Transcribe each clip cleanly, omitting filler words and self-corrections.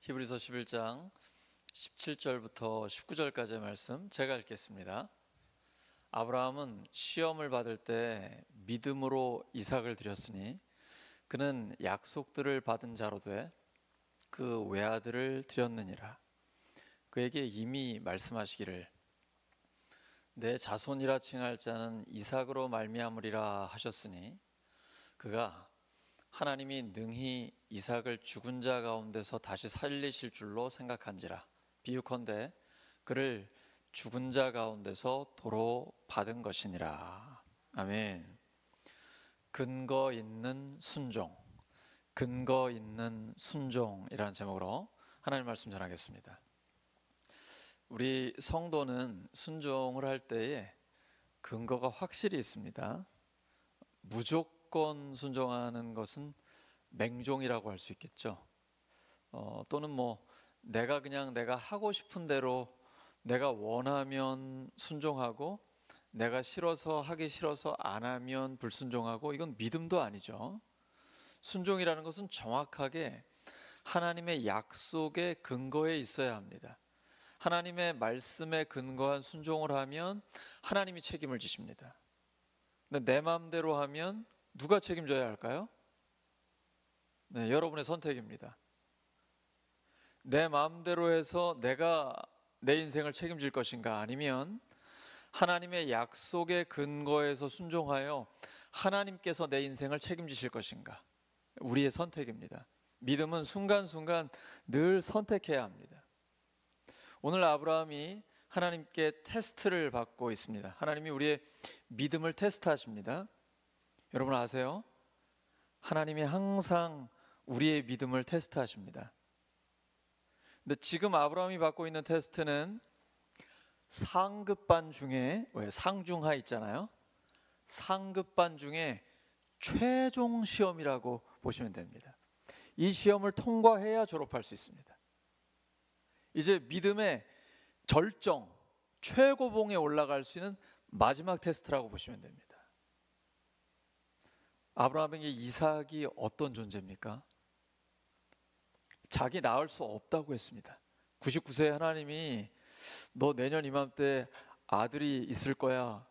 히브리서 11장 17절부터 19절까지의 말씀 제가 읽겠습니다. 아브라함은 시험을 받을 때 믿음으로 이삭을 드렸으니 그는 약속들을 받은 자로 돼 그 외아들을 드렸느니라. 그에게 이미 말씀하시기를 내 자손이라 칭할 자는 이삭으로 말미암으리라 하셨으니 그가 하나님이 능히 이삭을 죽은 자 가운데서 다시 살리실 줄로 생각한지라. 비유컨대 그를 죽은 자 가운데서 도로 받은 것이니라. 아멘. 근거 있는 순종, 근거 있는 순종이라는 제목으로 하나님 말씀 전하겠습니다. 우리 성도는 순종을 할 때에 근거가 확실히 있습니다. 무조건 순종하는 것은 맹종이라고 할 수 있겠죠. 또는 내가 하고 싶은 대로 내가 원하면 순종하고 내가 싫어서 하기 싫어서 안 하면 불순종하고, 이건 믿음도 아니죠. 순종이라는 것은 정확하게 하나님의 약속의 근거에 있어야 합니다. 하나님의 말씀에 근거한 순종을 하면 하나님이 책임을 지십니다. 근데 내 마음대로 하면 누가 책임져야 할까요? 네, 여러분의 선택입니다. 내 마음대로 해서 내가 내 인생을 책임질 것인가, 아니면 하나님의 약속의 근거에서 순종하여 하나님께서 내 인생을 책임지실 것인가, 우리의 선택입니다. 믿음은 순간순간 늘 선택해야 합니다. 오늘 아브라함이 하나님께 테스트를 받고 있습니다. 하나님이 우리의 믿음을 테스트하십니다. 여러분 아세요? 하나님이 항상 우리의 믿음을 테스트하십니다. 근데 지금 아브라함이 받고 있는 테스트는 상급반 중에, 상중하 있잖아요. 상급반 중에 최종 시험이라고 보시면 됩니다. 이 시험을 통과해야 졸업할 수 있습니다. 이제 믿음의 절정, 최고봉에 올라갈 수 있는 마지막 테스트라고 보시면 됩니다. 아브라함에게 이삭이 어떤 존재입니까? 자기 낳을 수 없다고 했습니다. 99세에 하나님이 너 내년 이맘때 아들이 있을 거야.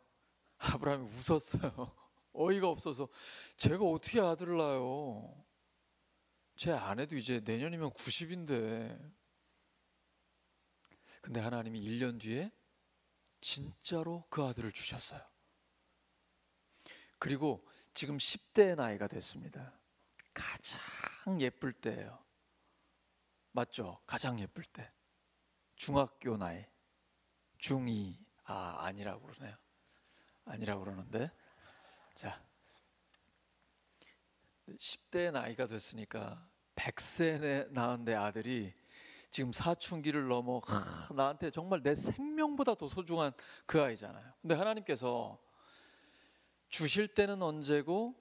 아브라함이 웃었어요. 어이가 없어서 제가 어떻게 아들을 낳아요? 제 아내도 이제 내년이면 90인데. 근데 하나님이 1년 뒤에 진짜로 그 아들을 주셨어요. 그리고 지금 10대의 나이가 됐습니다. 가장 예쁠 때예요. 맞죠? 가장 예쁠 때. 중학교 나이. 중2. 아니라고 그러네요. 아니라고 그러는데. 자, 10대의 나이가 됐으니까 100세 낳은 내 아들이 지금 사춘기를 넘어 나한테 정말 내 생명보다 더 소중한 그 아이잖아요. 근데 하나님께서 주실 때는 언제고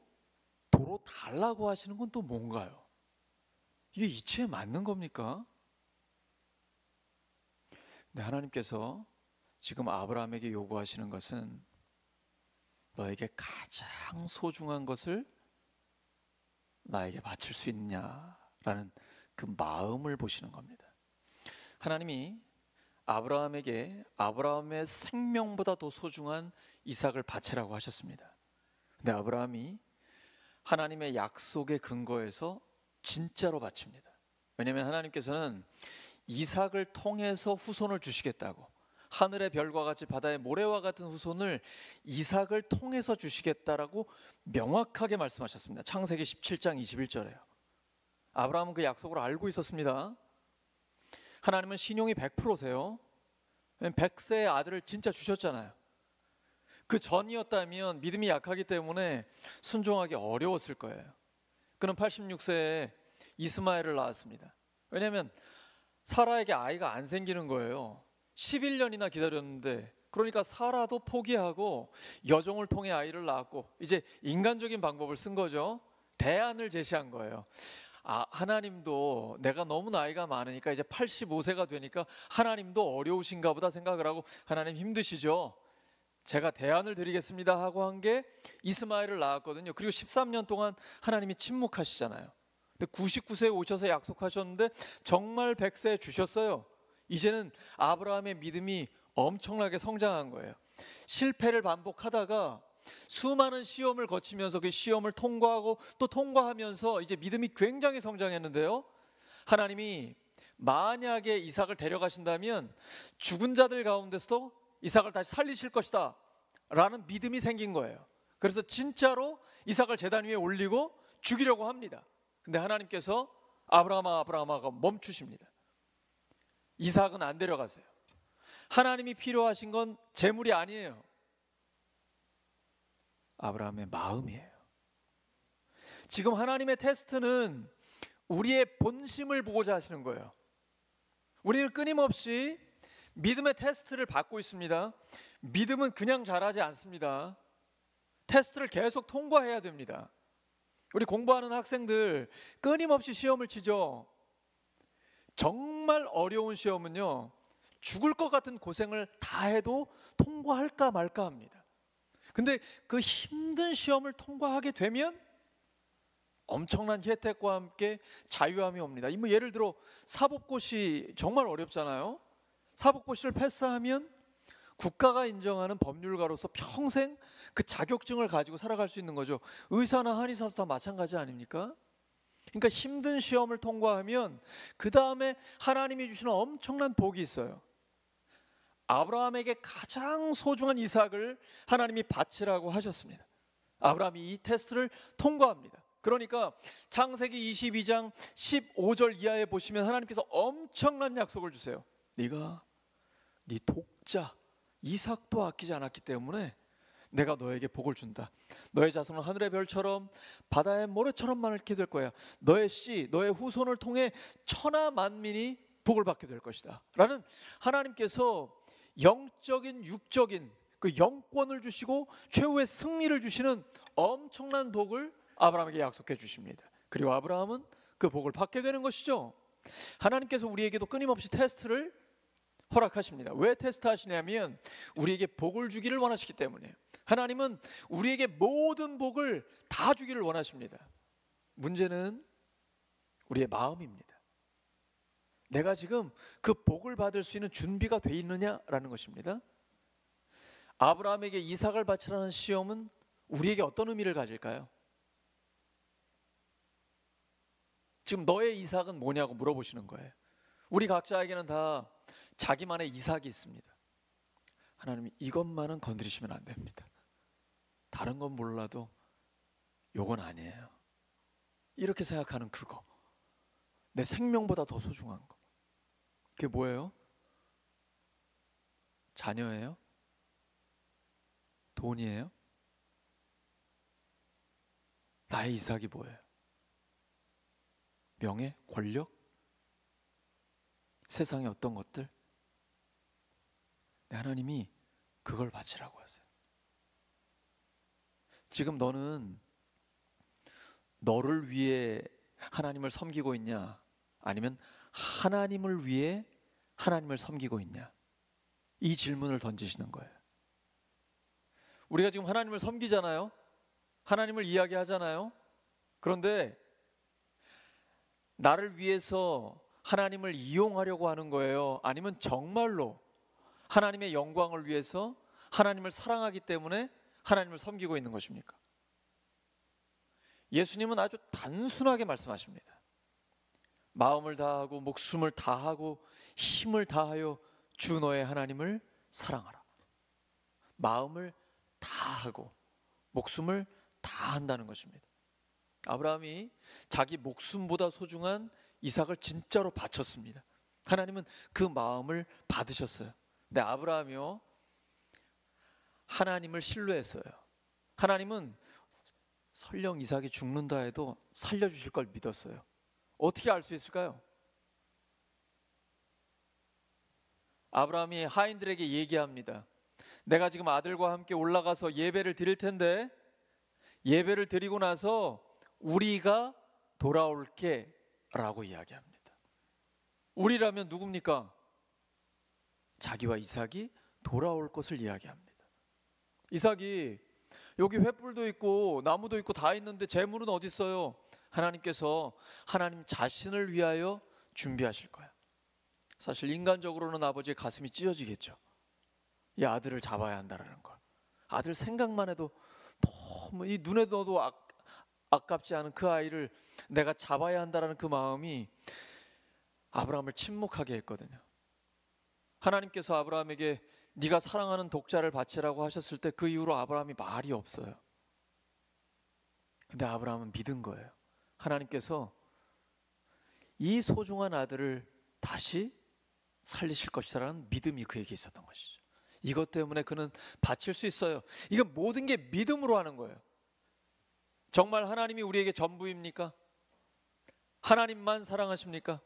도로 달라고 하시는 건 또 뭔가요? 이게 이치에 맞는 겁니까? 근데 하나님께서 지금 아브라함에게 요구하시는 것은 너에게 가장 소중한 것을 나에게 바칠 수 있냐라는 그 마음을 보시는 겁니다. 하나님이 아브라함에게 아브라함의 생명보다 더 소중한 이삭을 바치라고 하셨습니다. 근데 아브라함이 하나님의 약속의 근거에서 진짜로 바칩니다. 왜냐하면 하나님께서는 이삭을 통해서 후손을 주시겠다고, 하늘의 별과 같이 바다의 모래와 같은 후손을 이삭을 통해서 주시겠다라고 명확하게 말씀하셨습니다. 창세기 17장 21절에요. 아브라함은 그 약속을 알고 있었습니다. 하나님은 신용이 100%세요. 100세의 아들을 진짜 주셨잖아요. 그 전이었다면 믿음이 약하기 때문에 순종하기 어려웠을 거예요. 그는 86세에 이스마엘을 낳았습니다. 왜냐하면 사라에게 아이가 안 생기는 거예요. 11년이나 기다렸는데, 그러니까 사라도 포기하고 여종을 통해 아이를 낳았고, 이제 인간적인 방법을 쓴 거죠. 대안을 제시한 거예요. 하나님도 내가 너무 나이가 많으니까 이제 85세가 되니까 하나님도 어려우신가 보다 생각을 하고, 하나님 힘드시죠? 제가 대안을 드리겠습니다 하고 한 게 이스마엘을 낳았거든요. 그리고 13년 동안 하나님이 침묵하시잖아요. 근데 99세에 오셔서 약속하셨는데 정말 100세에 주셨어요. 이제는 아브라함의 믿음이 엄청나게 성장한 거예요. 실패를 반복하다가 수많은 시험을 거치면서 그 시험을 통과하고 또 통과하면서 이제 믿음이 굉장히 성장했는데요. 하나님이 만약에 이삭을 데려가신다면 죽은 자들 가운데서도 이삭을 다시 살리실 것이다 라는 믿음이 생긴 거예요. 그래서 진짜로 이삭을 제단 위에 올리고 죽이려고 합니다. 근데 하나님께서 아브라함아 아브라함아가 멈추십니다. 이삭은 안 데려가세요. 하나님이 필요하신 건 재물이 아니에요. 아브라함의 마음이에요. 지금 하나님의 테스트는 우리의 본심을 보고자 하시는 거예요. 우리는 끊임없이 믿음의 테스트를 받고 있습니다. 믿음은 그냥 자라지 않습니다. 테스트를 계속 통과해야 됩니다. 우리 공부하는 학생들 끊임없이 시험을 치죠. 정말 어려운 시험은요, 죽을 것 같은 고생을 다 해도 통과할까 말까 합니다. 근데 그 힘든 시험을 통과하게 되면 엄청난 혜택과 함께 자유함이 옵니다. 뭐 예를 들어 사법고시 정말 어렵잖아요. 사법고시를 패스하면 국가가 인정하는 법률가로서 평생 그 자격증을 가지고 살아갈 수 있는 거죠. 의사나 한의사도 다 마찬가지 아닙니까? 그러니까 힘든 시험을 통과하면 그 다음에 하나님이 주시는 엄청난 복이 있어요. 아브라함에게 가장 소중한 이삭을 하나님이 바치라고 하셨습니다. 아브라함이 이 테스트를 통과합니다. 그러니까 창세기 22장 15절 이하에 보시면 하나님께서 엄청난 약속을 주세요. 네가 네 독자 이삭도 아끼지 않았기 때문에 내가 너에게 복을 준다. 너의 자손은 하늘의 별처럼 바다의 모래처럼 많게 될 거야. 너의 씨, 너의 후손을 통해 천하 만민이 복을 받게 될 것이다 라는 하나님께서 영적인 육적인 그 영권을 주시고 최후의 승리를 주시는 엄청난 복을 아브라함에게 약속해 주십니다. 그리고 아브라함은 그 복을 받게 되는 것이죠. 하나님께서 우리에게도 끊임없이 테스트를 허락하십니다. 왜 테스트하시냐면 우리에게 복을 주기를 원하시기 때문이에요. 하나님은 우리에게 모든 복을 다 주기를 원하십니다. 문제는 우리의 마음입니다. 내가 지금 그 복을 받을 수 있는 준비가 돼 있느냐라는 것입니다. 아브라함에게 이삭을 바치라는 시험은 우리에게 어떤 의미를 가질까요? 지금 너의 이삭은 뭐냐고 물어보시는 거예요. 우리 각자에게는 다 자기만의 이삭이 있습니다. 하나님이 이것만은 건드리시면 안 됩니다. 다른 건 몰라도 요건 아니에요. 이렇게 생각하는 그거, 내 생명보다 더 소중한 거, 그게 뭐예요? 자녀예요? 돈이에요? 나의 이삭이 뭐예요? 명예? 권력? 세상의 어떤 것들? 하나님이 그걸 바치라고 하세요. 지금 너는 너를 위해 하나님을 섬기고 있냐? 아니면 하나님을 위해 하나님을 섬기고 있냐? 이 질문을 던지시는 거예요. 우리가 지금 하나님을 섬기잖아요. 하나님을 이야기하잖아요. 그런데 나를 위해서 하나님을 이용하려고 하는 거예요? 아니면 정말로 하나님의 영광을 위해서 하나님을 사랑하기 때문에 하나님을 섬기고 있는 것입니까? 예수님은 아주 단순하게 말씀하십니다. 마음을 다하고 목숨을 다하고 힘을 다하여 주 너의 하나님을 사랑하라. 마음을 다하고 목숨을 다한다는 것입니다. 아브라함이 자기 목숨보다 소중한 이삭을 진짜로 바쳤습니다. 하나님은 그 마음을 받으셨어요. 근데 아브라함이요, 하나님을 신뢰했어요. 하나님은 설령 이삭이 죽는다 해도 살려주실 걸 믿었어요. 어떻게 알 수 있을까요? 아브라함이 하인들에게 얘기합니다. 내가 지금 아들과 함께 올라가서 예배를 드릴 텐데 예배를 드리고 나서 우리가 돌아올게 라고 이야기합니다. 우리라면 누굽니까? 자기와 이삭이 돌아올 것을 이야기합니다. 이삭이 여기 횃불도 있고 나무도 있고 다 있는데 재물은 어디 있어요? 하나님께서 하나님 자신을 위하여 준비하실 거야. 사실 인간적으로는 아버지의 가슴이 찢어지겠죠. 이 아들을 잡아야 한다는 걸. 아들 생각만 해도 너무 이 눈에 넣어도 아깝지 않은 그 아이를 내가 잡아야 한다는 그 마음이 아브라함을 침묵하게 했거든요. 하나님께서 아브라함에게 네가 사랑하는 독자를 바치라고 하셨을 때 그 이후로 아브라함이 말이 없어요. 근데 아브라함은 믿은 거예요. 하나님께서 이 소중한 아들을 다시 살리실 것이라는 믿음이 그에게 있었던 것이죠. 이것 때문에 그는 바칠 수 있어요. 이건 모든 게 믿음으로 하는 거예요. 정말 하나님이 우리에게 전부입니까? 하나님만 사랑하십니까?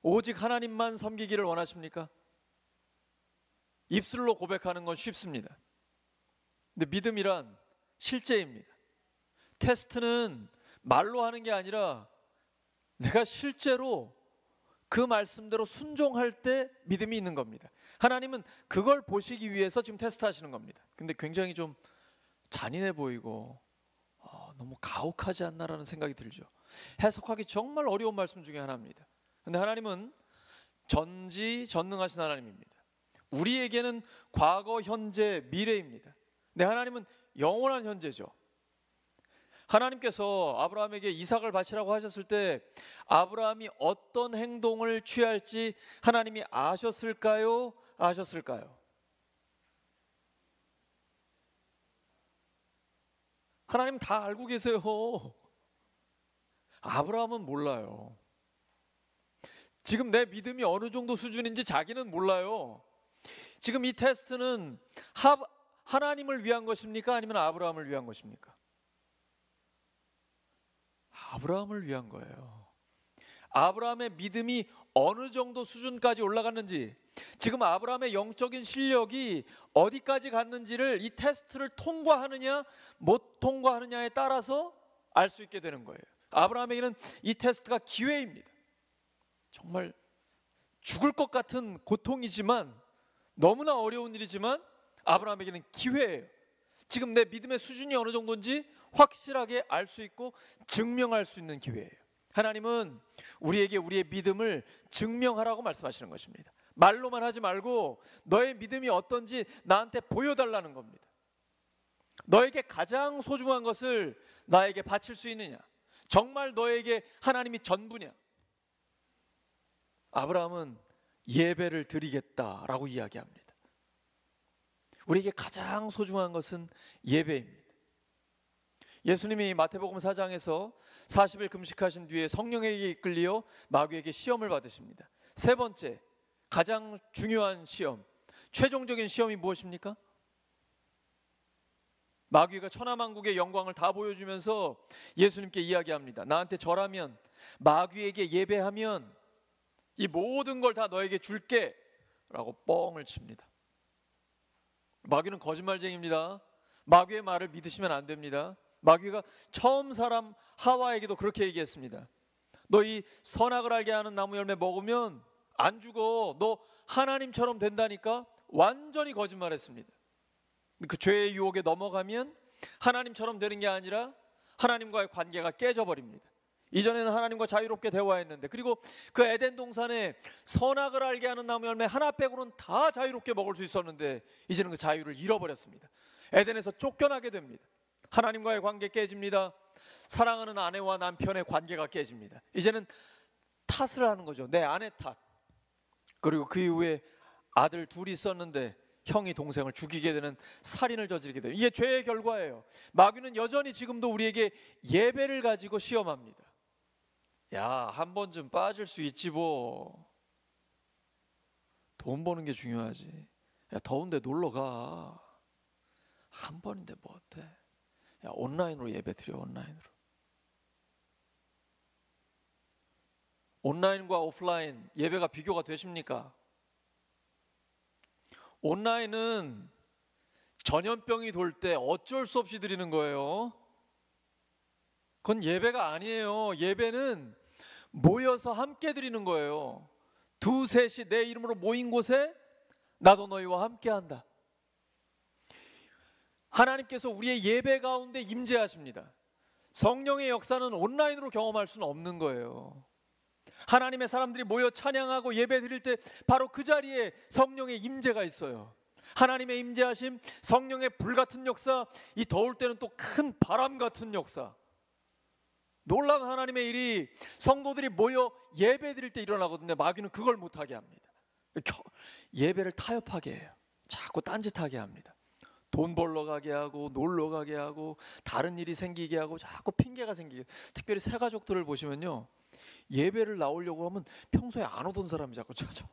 오직 하나님만 섬기기를 원하십니까? 입술로 고백하는 건 쉽습니다. 근데 믿음이란 실제입니다. 테스트는 말로 하는 게 아니라 내가 실제로 그 말씀대로 순종할 때 믿음이 있는 겁니다. 하나님은 그걸 보시기 위해서 지금 테스트 하시는 겁니다. 근데 굉장히 좀 잔인해 보이고 너무 가혹하지 않나라는 생각이 들죠. 해석하기 정말 어려운 말씀 중에 하나입니다. 근데 하나님은 전지전능하신 하나님입니다. 우리에게는 과거, 현재, 미래입니다. 근데 하나님은 영원한 현재죠. 하나님께서 아브라함에게 이삭을 바치라고 하셨을 때 아브라함이 어떤 행동을 취할지 하나님이 아셨을까요? 아셨을까요? 하나님 다 알고 계세요. 아브라함은 몰라요. 지금 내 믿음이 어느 정도 수준인지 자기는 몰라요. 지금 이 테스트는 하나님을 위한 것입니까? 아니면 아브라함을 위한 것입니까? 아브라함을 위한 거예요. 아브라함의 믿음이 어느 정도 수준까지 올라갔는지, 지금 아브라함의 영적인 실력이 어디까지 갔는지를 이 테스트를 통과하느냐 못 통과하느냐에 따라서 알 수 있게 되는 거예요. 아브라함에게는 이 테스트가 기회입니다. 정말 죽을 것 같은 고통이지만, 너무나 어려운 일이지만 아브라함에게는 기회예요. 지금 내 믿음의 수준이 어느 정도인지 확실하게 알 수 있고 증명할 수 있는 기회예요. 하나님은 우리에게 우리의 믿음을 증명하라고 말씀하시는 것입니다. 말로만 하지 말고 너의 믿음이 어떤지 나한테 보여달라는 겁니다. 너에게 가장 소중한 것을 나에게 바칠 수 있느냐? 정말 너에게 하나님이 전부냐? 아브라함은 예배를 드리겠다라고 이야기합니다. 우리에게 가장 소중한 것은 예배입니다. 예수님이 마태복음 4장에서 40일 금식하신 뒤에 성령에게 이끌려 마귀에게 시험을 받으십니다. 세 번째, 가장 중요한 시험, 최종적인 시험이 무엇입니까? 마귀가 천하만국의 영광을 다 보여주면서 예수님께 이야기합니다. 나한테 절하면, 마귀에게 예배하면 이 모든 걸 다 너에게 줄게 라고 뻥을 칩니다. 마귀는 거짓말쟁이입니다. 마귀의 말을 믿으시면 안 됩니다. 마귀가 처음 사람 하와에게도 그렇게 얘기했습니다. 너 이 선악을 알게 하는 나무 열매 먹으면 안 죽어. 너 하나님처럼 된다니까. 완전히 거짓말했습니다. 그 죄의 유혹에 넘어가면 하나님처럼 되는 게 아니라 하나님과의 관계가 깨져버립니다. 이전에는 하나님과 자유롭게 대화했는데, 그리고 그 에덴 동산에 선악을 알게 하는 나무 열매 하나 빼고는 다 자유롭게 먹을 수 있었는데 이제는 그 자유를 잃어버렸습니다. 에덴에서 쫓겨나게 됩니다. 하나님과의 관계 깨집니다. 사랑하는 아내와 남편의 관계가 깨집니다. 이제는 탓을 하는 거죠. 내 아내 탓. 그리고 그 이후에 아들 둘이 있었는데 형이 동생을 죽이게 되는 살인을 저지르게 돼요. 이게 죄의 결과예요. 마귀는 여전히 지금도 우리에게 예배를 가지고 시험합니다. 야, 한 번쯤 빠질 수 있지 뭐. 돈 버는 게 중요하지. 야, 더운데 놀러 가. 한 번인데 뭐 어때? 야, 온라인으로 예배 드려. 온라인으로. 온라인과 오프라인 예배가 비교가 되십니까? 온라인은 전염병이 돌 때 어쩔 수 없이 드리는 거예요. 그건 예배가 아니에요. 예배는 모여서 함께 드리는 거예요. 두셋이 내 이름으로 모인 곳에 나도 너희와 함께 한다. 하나님께서 우리의 예배 가운데 임재하십니다. 성령의 역사는 온라인으로 경험할 수는 없는 거예요. 하나님의 사람들이 모여 찬양하고 예배 드릴 때 바로 그 자리에 성령의 임재가 있어요. 하나님의 임재하심, 성령의 불같은 역사, 이 더울 때는 또 큰 바람 같은 역사, 놀라운 하나님의 일이 성도들이 모여 예배 드릴 때 일어나거든요. 마귀는 그걸 못하게 합니다. 예배를 타협하게 해요. 자꾸 딴짓하게 합니다. 돈 벌러 가게 하고 놀러 가게 하고 다른 일이 생기게 하고 자꾸 핑계가 생기게. 특별히 새 가족들을 보시면요, 예배를 나오려고 하면 평소에 안 오던 사람이 자꾸 찾아와.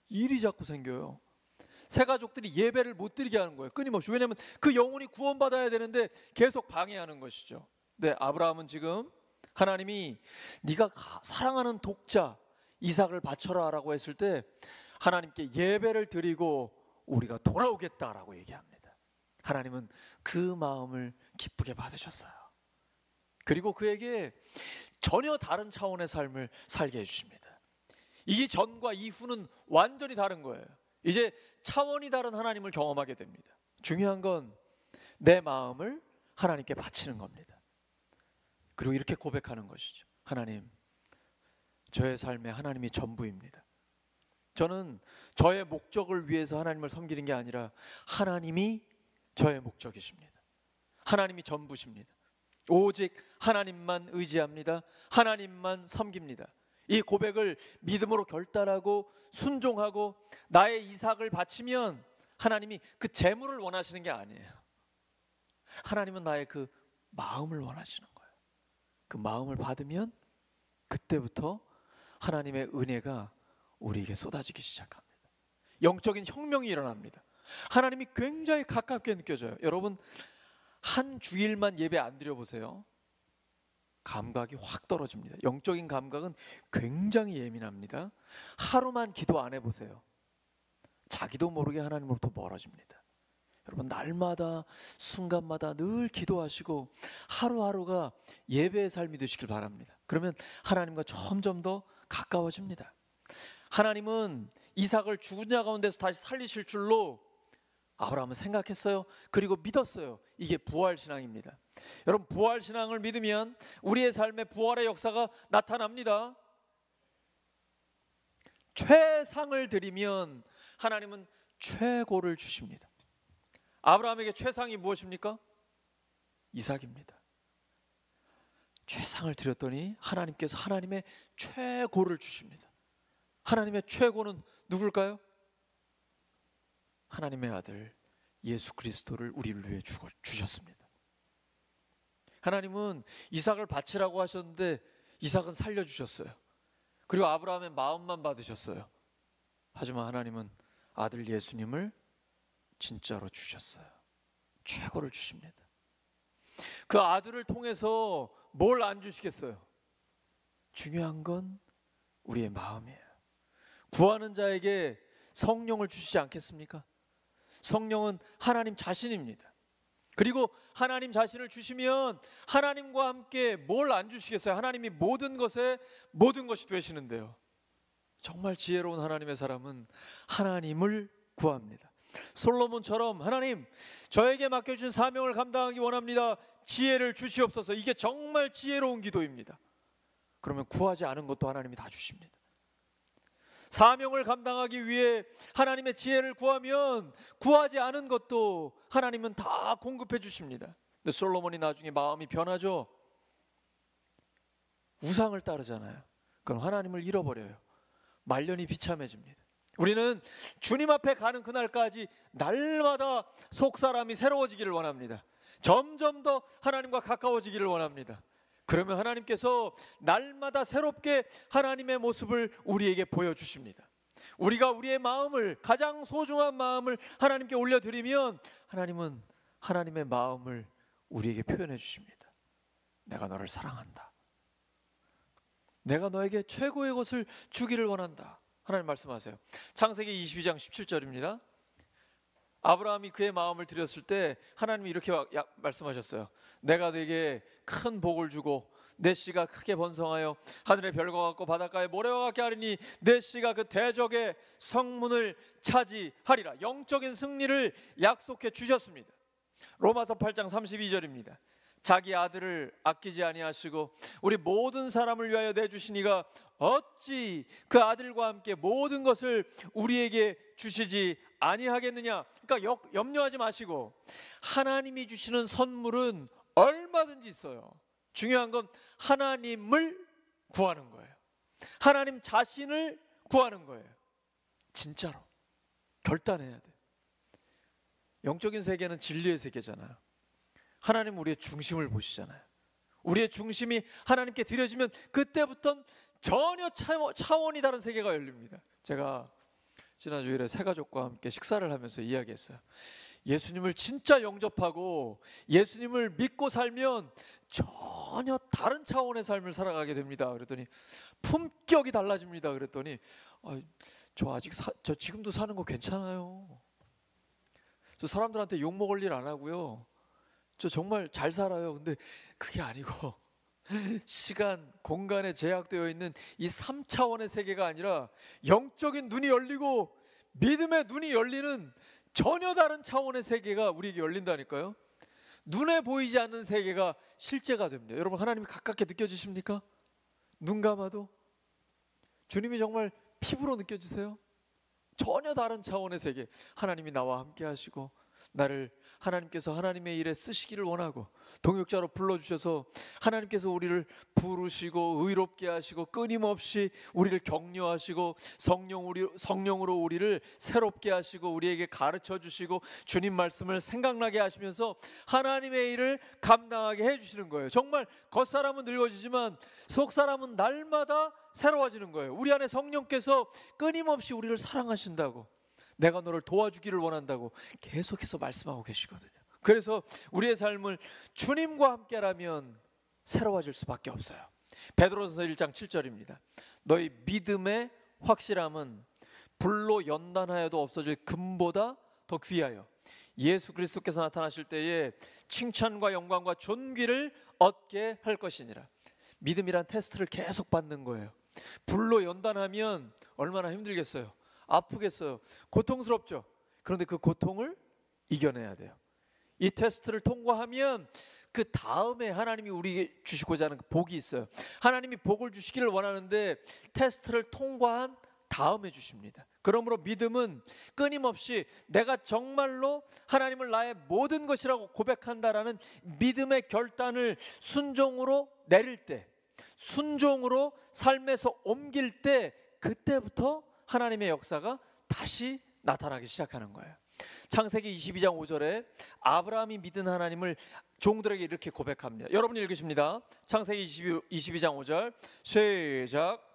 일이 자꾸 생겨요. 새 가족들이 예배를 못 드리게 하는 거예요, 끊임없이. 왜냐하면 그 영혼이 구원받아야 되는데 계속 방해하는 것이죠. 네, 아브라함은 지금 하나님이 네가 사랑하는 독자 이삭을 바쳐라 라고 했을 때 하나님께 예배를 드리고 우리가 돌아오겠다라고 얘기합니다. 하나님은 그 마음을 기쁘게 받으셨어요. 그리고 그에게 전혀 다른 차원의 삶을 살게 해주십니다. 이 전과 이후는 완전히 다른 거예요. 이제 차원이 다른 하나님을 경험하게 됩니다. 중요한 건 내 마음을 하나님께 바치는 겁니다. 그리고 이렇게 고백하는 것이죠. 하나님, 저의 삶에 하나님이 전부입니다. 저는 저의 목적을 위해서 하나님을 섬기는 게 아니라 하나님이 저의 목적이십니다. 하나님이 전부십니다. 오직 하나님만 의지합니다. 하나님만 섬깁니다. 이 고백을 믿음으로 결단하고 순종하고 나의 이삭을 바치면 하나님이 그 재물을 원하시는 게 아니에요. 하나님은 나의 그 마음을 원하시는 거예요. 그 마음을 받으면 그때부터 하나님의 은혜가 우리에게 쏟아지기 시작합니다. 영적인 혁명이 일어납니다. 하나님이 굉장히 가깝게 느껴져요. 여러분, 한 주일만 예배 안 드려보세요. 감각이 확 떨어집니다. 영적인 감각은 굉장히 예민합니다. 하루만 기도 안 해보세요. 자기도 모르게 하나님으로부터 멀어집니다. 여러분, 날마다 순간마다 늘 기도하시고 하루하루가 예배의 삶이 되시길 바랍니다. 그러면 하나님과 점점 더 가까워집니다. 하나님은 이삭을 죽은 자 가운데서 다시 살리실 줄로 아브라함은 생각했어요. 그리고 믿었어요. 이게 부활신앙입니다. 여러분, 부활신앙을 믿으면 우리의 삶에 부활의 역사가 나타납니다. 최상을 드리면 하나님은 최고를 주십니다. 아브라함에게 최상이 무엇입니까? 이삭입니다. 최상을 드렸더니 하나님께서 하나님의 최고를 주십니다. 하나님의 최고는 누굴까요? 하나님의 아들 예수 그리스도를 우리를 위해 주셨습니다. 하나님은 이삭을 바치라고 하셨는데 이삭은 살려주셨어요. 그리고 아브라함의 마음만 받으셨어요. 하지만 하나님은 아들 예수님을 진짜로 주셨어요. 최고를 주십니다. 그 아들을 통해서 뭘 안 주시겠어요? 중요한 건 우리의 마음이에요. 구하는 자에게 성령을 주시지 않겠습니까? 성령은 하나님 자신입니다. 그리고 하나님 자신을 주시면 하나님과 함께 뭘 안 주시겠어요? 하나님이 모든 것에 모든 것이 되시는데요. 정말 지혜로운 하나님의 사람은 하나님을 구합니다. 솔로몬처럼 하나님, 저에게 맡겨주신 사명을 감당하기 원합니다. 지혜를 주시옵소서. 이게 정말 지혜로운 기도입니다. 그러면 구하지 않은 것도 하나님이 다 주십니다. 사명을 감당하기 위해 하나님의 지혜를 구하면 구하지 않은 것도 하나님은 다 공급해 주십니다. 근데 솔로몬이 나중에 마음이 변하죠. 우상을 따르잖아요. 그럼 하나님을 잃어버려요. 말년이 비참해집니다. 우리는 주님 앞에 가는 그날까지 날마다 속사람이 새로워지기를 원합니다. 점점 더 하나님과 가까워지기를 원합니다. 그러면 하나님께서 날마다 새롭게 하나님의 모습을 우리에게 보여주십니다. 우리가 우리의 마음을, 가장 소중한 마음을 하나님께 올려드리면 하나님은 하나님의 마음을 우리에게 표현해 주십니다. 내가 너를 사랑한다. 내가 너에게 최고의 것을 주기를 원한다. 하나님 말씀하세요. 창세기 22장 17절입니다. 아브라함이 그의 마음을 드렸을 때 하나님이 이렇게 말씀하셨어요. 내가 네게 큰 복을 주고 내 씨가 크게 번성하여 하늘의 별과 같고 바닷가의 모래와 같게 하리니 내 씨가 그 대적의 성문을 차지하리라. 영적인 승리를 약속해 주셨습니다. 로마서 8장 32절입니다. 자기 아들을 아끼지 아니하시고 우리 모든 사람을 위하여 내주시니가 어찌 그 아들과 함께 모든 것을 우리에게 주시지 아니하겠느냐. 그러니까 염려하지 마시고 하나님이 주시는 선물은 얼마든지 있어요. 중요한 건 하나님을 구하는 거예요. 하나님 자신을 구하는 거예요. 진짜로 결단해야 돼. 영적인 세계는 진리의 세계잖아요. 하나님은 우리의 중심을 보시잖아요. 우리의 중심이 하나님께 드려지면 그때부터는 전혀 차원이 다른 세계가 열립니다. 제가 지난 주일에 새가족과 함께 식사를 하면서 이야기했어요. 예수님을 진짜 영접하고 예수님을 믿고 살면 전혀 다른 차원의 삶을 살아가게 됩니다. 그랬더니 품격이 달라집니다. 그랬더니 저 지금도 사는 거 괜찮아요. 저 사람들한테 욕 먹을 일 안 하고요. 저 정말 잘 살아요. 근데 그게 아니고 시간, 공간에 제약되어 있는 이 3차원의 세계가 아니라 영적인 눈이 열리고 믿음의 눈이 열리는 전혀 다른 차원의 세계가 우리에게 열린다니까요. 눈에 보이지 않는 세계가 실제가 됩니다. 여러분, 하나님이 가깝게 느껴지십니까? 눈 감아도 주님이 정말 피부로 느껴지세요? 전혀 다른 차원의 세계. 하나님이 나와 함께 하시고 나를 하나님께서 하나님의 일에 쓰시기를 원하고 동역자로 불러주셔서 하나님께서 우리를 부르시고 의롭게 하시고 끊임없이 우리를 격려하시고 성령으로 우리를 새롭게 하시고 우리에게 가르쳐 주시고 주님 말씀을 생각나게 하시면서 하나님의 일을 감당하게 해주시는 거예요. 정말 겉사람은 늙어지지만 속사람은 날마다 새로워지는 거예요. 우리 안에 성령께서 끊임없이 우리를 사랑하신다고, 내가 너를 도와주기를 원한다고 계속해서 말씀하고 계시거든요. 그래서 우리의 삶을 주님과 함께라면 새로워질 수밖에 없어요. 베드로전서 1장 7절입니다. 너희 믿음의 확실함은 불로 연단하여도 없어질 금보다 더 귀하여 예수 그리스도께서 나타나실 때에 칭찬과 영광과 존귀를 얻게 할 것이니라. 믿음이란 테스트를 계속 받는 거예요. 불로 연단하면 얼마나 힘들겠어요. 아프겠어요. 고통스럽죠. 그런데 그 고통을 이겨내야 돼요. 이 테스트를 통과하면 그 다음에 하나님이 우리에게 주시고자 하는 복이 있어요. 하나님이 복을 주시기를 원하는데 테스트를 통과한 다음에 주십니다. 그러므로 믿음은 끊임없이 내가 정말로 하나님을 나의 모든 것이라고 고백한다라는 믿음의 결단을 순종으로 내릴 때, 순종으로 삶에서 옮길 때, 그때부터 하나님의 역사가 다시 나타나기 시작하는 거예요. 창세기 22장 5절에 아브라함이 믿은 하나님을 종들에게 이렇게 고백합니다. 여러분이 읽으십니다. 창세기 22장 5절 시작.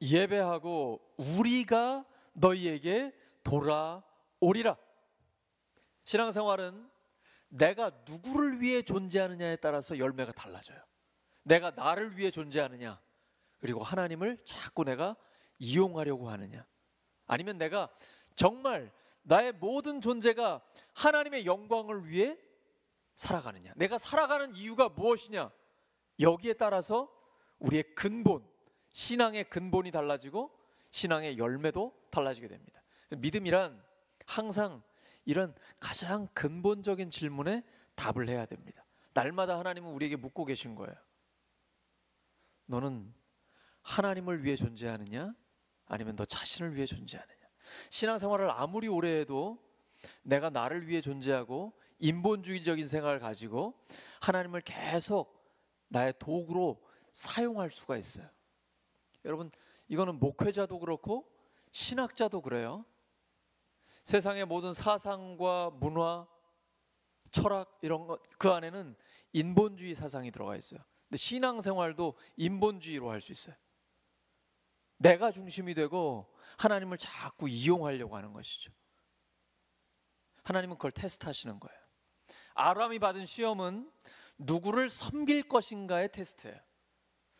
예배하고 우리가 너희에게 돌아오리라. 신앙생활은 내가 누구를 위해 존재하느냐에 따라서 열매가 달라져요. 내가 나를 위해 존재하느냐, 그리고 하나님을 자꾸 내가 이용하려고 하느냐, 아니면 내가 정말 나의 모든 존재가 하나님의 영광을 위해 살아가느냐, 내가 살아가는 이유가 무엇이냐, 여기에 따라서 우리의 근본, 신앙의 근본이 달라지고 신앙의 열매도 달라지게 됩니다. 믿음이란 항상 이런 가장 근본적인 질문에 답을 해야 됩니다. 날마다 하나님은 우리에게 묻고 계신 거예요. 너는 하나님을 위해 존재하느냐, 아니면 너 자신을 위해 존재하느냐. 신앙생활을 아무리 오래 해도 내가 나를 위해 존재하고 인본주의적인 생각을 가지고 하나님을 계속 나의 도구로 사용할 수가 있어요. 여러분, 이거는 목회자도 그렇고 신학자도 그래요. 세상의 모든 사상과 문화, 철학 이런 것, 그 안에는 인본주의 사상이 들어가 있어요. 근데 신앙생활도 인본주의로 할 수 있어요. 내가 중심이 되고 하나님을 자꾸 이용하려고 하는 것이죠. 하나님은 그걸 테스트하시는 거예요. 아브라함이 받은 시험은 누구를 섬길 것인가의 테스트예요.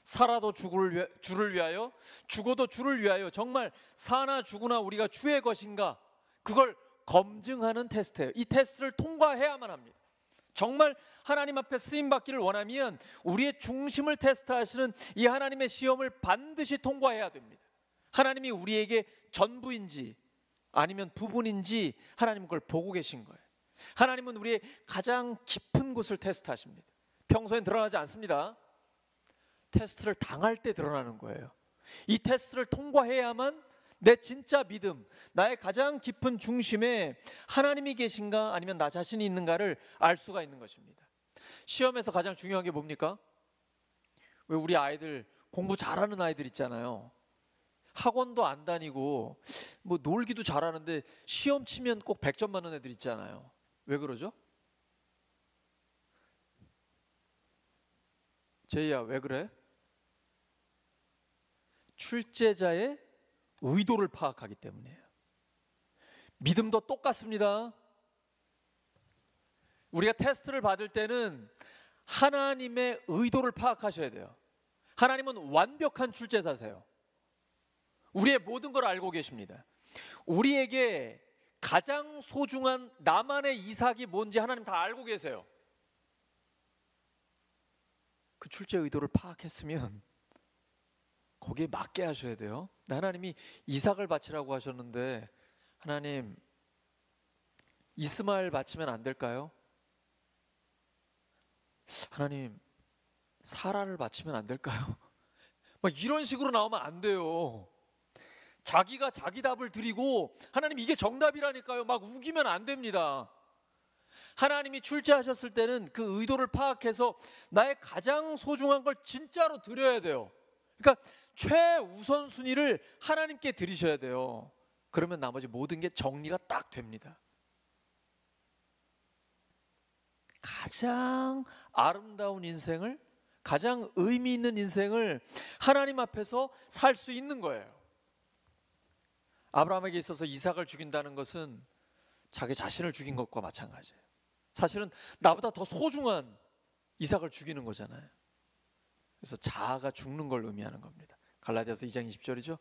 살아도 주를 위하여, 죽어도 주를 위하여, 정말 사나 죽으나 우리가 주의 것인가, 그걸 검증하는 테스트예요. 이 테스트를 통과해야만 합니다. 정말 하나님 앞에 쓰임받기를 원하면 우리의 중심을 테스트하시는 이 하나님의 시험을 반드시 통과해야 됩니다. 하나님이 우리에게 전부인지 아니면 부분인지 하나님은 그걸 보고 계신 거예요. 하나님은 우리의 가장 깊은 곳을 테스트하십니다. 평소엔 드러나지 않습니다. 테스트를 당할 때 드러나는 거예요. 이 테스트를 통과해야만 내 진짜 믿음, 나의 가장 깊은 중심에 하나님이 계신가 아니면 나 자신이 있는가를 알 수가 있는 것입니다. 시험에서 가장 중요한 게 뭡니까? 왜 우리 아이들 공부 잘하는 아이들 있잖아요. 학원도 안 다니고 뭐 놀기도 잘하는데 시험 치면 꼭 100점 맞는 애들 있잖아요. 왜 그러죠? 제이야, 왜 그래? 출제자의 의도를 파악하기 때문이에요. 믿음도 똑같습니다. 우리가 테스트를 받을 때는 하나님의 의도를 파악하셔야 돼요. 하나님은 완벽한 출제자세요. 우리의 모든 걸 알고 계십니다. 우리에게 가장 소중한 나만의 이삭이 뭔지 하나님 다 알고 계세요. 그 출제 의도를 파악했으면 거기에 맞게 하셔야 돼요. 하나님이 이삭을 바치라고 하셨는데 하나님 이스마엘 바치면 안 될까요? 하나님 사라를 바치면 안 될까요? 막 이런 식으로 나오면 안 돼요. 자기가 자기 답을 드리고 하나님 이게 정답이라니까요 막 우기면 안 됩니다. 하나님이 출제하셨을 때는 그 의도를 파악해서 나의 가장 소중한 걸 진짜로 드려야 돼요. 그러니까 최우선순위를 하나님께 드리셔야 돼요. 그러면 나머지 모든 게 정리가 딱 됩니다. 가장 아름다운 인생을, 가장 의미 있는 인생을 하나님 앞에서 살 수 있는 거예요. 아브라함에게 있어서 이삭을 죽인다는 것은 자기 자신을 죽인 것과 마찬가지예요. 사실은 나보다 더 소중한 이삭을 죽이는 거잖아요. 그래서 자아가 죽는 걸 의미하는 겁니다. 갈라디아서 2장 20절이죠.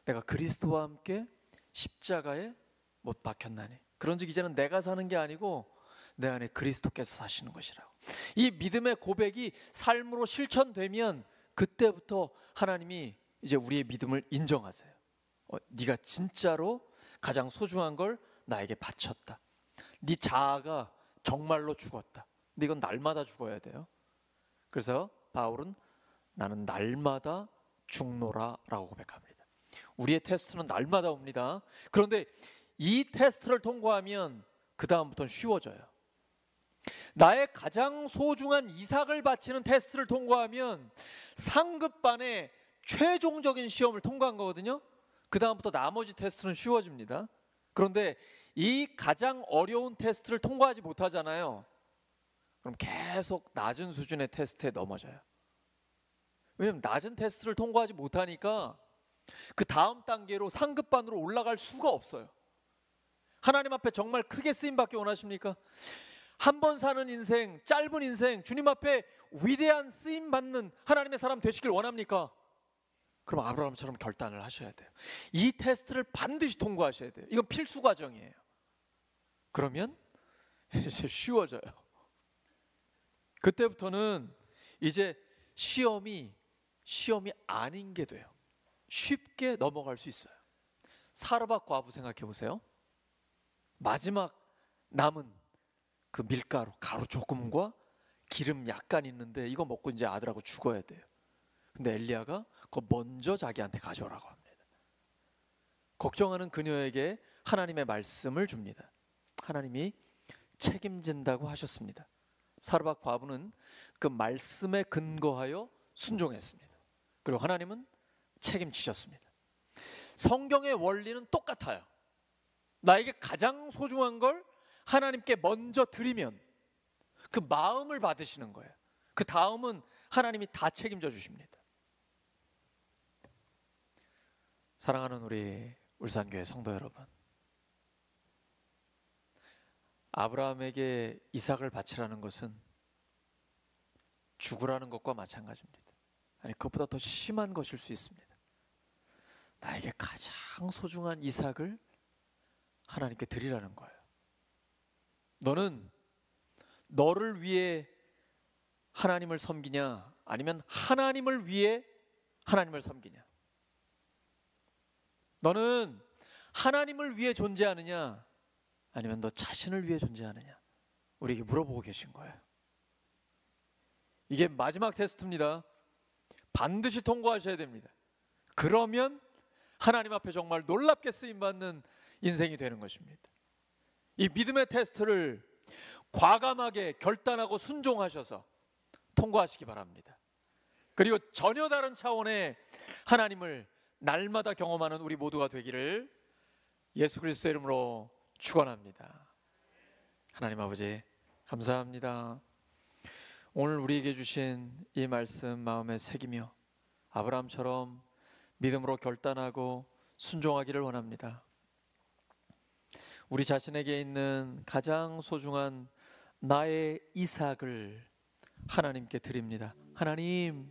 내가 그리스도와 함께 십자가에 못 박혔나니 그런즉 이제는 내가 사는 게 아니고 내 안에 그리스도께서 사시는 것이라고. 이 믿음의 고백이 삶으로 실천되면 그때부터 하나님이 이제 우리의 믿음을 인정하세요. 네가 진짜로 가장 소중한 걸 나에게 바쳤다. 네 자아가 정말로 죽었다. 근데 이건 날마다 죽어야 돼요. 그래서 바울은 나는 날마다 죽노라 라고 고백합니다. 우리의 테스트는 날마다 옵니다. 그런데 이 테스트를 통과하면 그 다음부터는 쉬워져요. 나의 가장 소중한 이삭을 바치는 테스트를 통과하면 상급반의 최종적인 시험을 통과한 거거든요. 그 다음부터 나머지 테스트는 쉬워집니다. 그런데 이 가장 어려운 테스트를 통과하지 못하잖아요. 그럼 계속 낮은 수준의 테스트에 넘어져요. 왜냐하면 낮은 테스트를 통과하지 못하니까 그 다음 단계로 상급반으로 올라갈 수가 없어요. 하나님 앞에 정말 크게 쓰임받기 원하십니까? 한 번 사는 인생, 짧은 인생, 주님 앞에 위대한 쓰임받는 하나님의 사람 되시길 원합니까? 그럼 아브라함처럼 결단을 하셔야 돼요. 이 테스트를 반드시 통과하셔야 돼요. 이건 필수 과정이에요. 그러면 이제 쉬워져요. 그때부터는 이제 시험이 아닌 게 돼요. 쉽게 넘어갈 수 있어요. 사르밧 과부 생각해 보세요. 마지막 남은 그 밀가루, 가루 조금과 기름 약간 있는데 이거 먹고 이제 아들하고 죽어야 돼요. 근데 엘리야가 그거 먼저 자기한테 가져오라고 합니다. 걱정하는 그녀에게 하나님의 말씀을 줍니다. 하나님이 책임진다고 하셨습니다. 사르밧 과부는 그 말씀에 근거하여 순종했습니다. 그리고 하나님은 책임지셨습니다. 성경의 원리는 똑같아요. 나에게 가장 소중한 걸 하나님께 먼저 드리면 그 마음을 받으시는 거예요. 그 다음은 하나님이 다 책임져 주십니다. 사랑하는 우리 울산교회 성도 여러분, 아브라함에게 이삭을 바치라는 것은 죽으라는 것과 마찬가지입니다. 아니, 그것보다 더 심한 것일 수 있습니다. 나에게 가장 소중한 이삭을 하나님께 드리라는 거예요. 너는 너를 위해 하나님을 섬기냐, 아니면 하나님을 위해 하나님을 섬기냐? 너는 하나님을 위해 존재하느냐, 아니면 너 자신을 위해 존재하느냐? 우리에게 물어보고 계신 거예요. 이게 마지막 테스트입니다. 반드시 통과하셔야 됩니다. 그러면 하나님 앞에 정말 놀랍게 쓰임받는 인생이 되는 것입니다. 이 믿음의 테스트를 과감하게 결단하고 순종하셔서 통과하시기 바랍니다. 그리고 전혀 다른 차원의 하나님을 날마다 경험하는 우리 모두가 되기를 예수 그리스도의 이름으로 축원합니다. 하나님 아버지 감사합니다. 오늘 우리에게 주신 이 말씀 마음에 새기며 아브라함처럼 믿음으로 결단하고 순종하기를 원합니다. 우리 자신에게 있는 가장 소중한 나의 이삭을 하나님께 드립니다. 하나님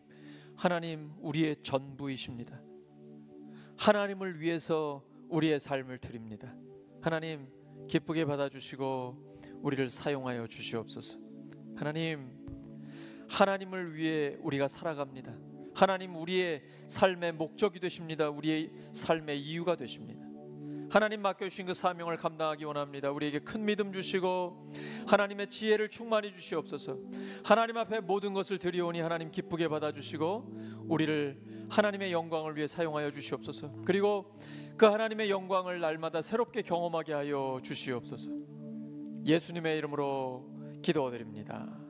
우리의 전부이십니다. 하나님을 위해서 우리의 삶을 드립니다. 하나님 기쁘게 받아주시고 우리를 사용하여 주시옵소서. 하나님을 위해 우리가 살아갑니다. 하나님 우리의 삶의 목적이 되십니다. 우리의 삶의 이유가 되십니다. 하나님 맡겨주신 그 사명을 감당하기 원합니다. 우리에게 큰 믿음 주시고 하나님의 지혜를 충만히 주시옵소서. 하나님 앞에 모든 것을 드리오니 하나님 기쁘게 받아주시고 우리를 하나님의 영광을 위해 사용하여 주시옵소서. 그리고 그 하나님의 영광을 날마다 새롭게 경험하게 하여 주시옵소서. 예수님의 이름으로 기도드립니다.